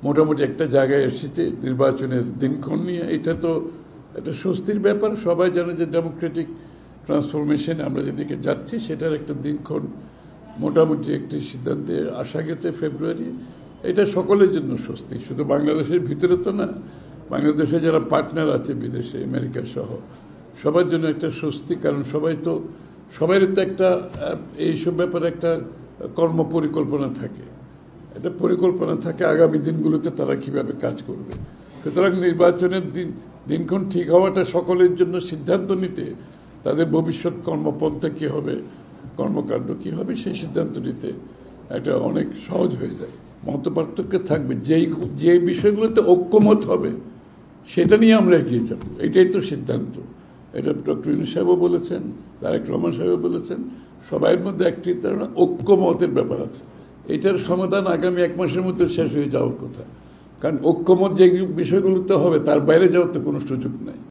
মোটামুটি একটা জায়গায় এসেছে নির্বাচনের দিনক্ষণ নিয়ে। এটা তো একটা স্বস্তির ব্যাপার। সবাই জানে যে ডেমোক্রেটিক ট্রান্সফরমেশন আমরা যেদিকে যাচ্ছি সেটার একটা দিনক্ষণ মোটামুটি একটি সিদ্ধান্তে আসা গেছে ফেব্রুয়ারি। এটা সকলের জন্য স্বস্তি, শুধু বাংলাদেশের ভিতরে তো না, বাংলাদেশে যারা পার্টনার আছে বিদেশে, আমেরিকা সহ সবার জন্য একটা স্বস্তি। কারণ সবাইয়ের তো একটা এইসব ব্যাপারে একটা কর্ম পরিকল্পনা থাকে, একটা পরিকল্পনা থাকে আগামী দিনগুলোতে তারা কিভাবে কাজ করবে। সুতরাং নির্বাচনের দিনক্ষণ ঠিক হওয়াটা সকলের জন্য সিদ্ধান্ত নিতে, তাদের ভবিষ্যৎ কর্মপন্থা কী হবে, কর্মকাণ্ড কী হবে সেই সিদ্ধান্ত নিতে একটা অনেক সহজ হয়ে যায়। মতপার্থক্য থাকবে, যে বিষয়গুলোতে ঐক্যমত হবে সেটা নিয়ে আমরা এগিয়ে যাব, এটাই তো সিদ্ধান্ত। এটা ডক্টর ইউনূস সাহেবও বলেছেন, তারেক রহমান সাহেবও বলেছেন, সবাইয়ের মধ্যে একটি ধারণা ঐক্যমতের ব্যাপার আছে। এটার সমাধান আগামী 1 মাসের মধ্যে শেষ হয়ে যাওয়ার কথা। কারণ ঐক্যমত যে বিষয়গুলোতে হবে তার বাইরে যাওয়ার তো কোনো সুযোগ নাই।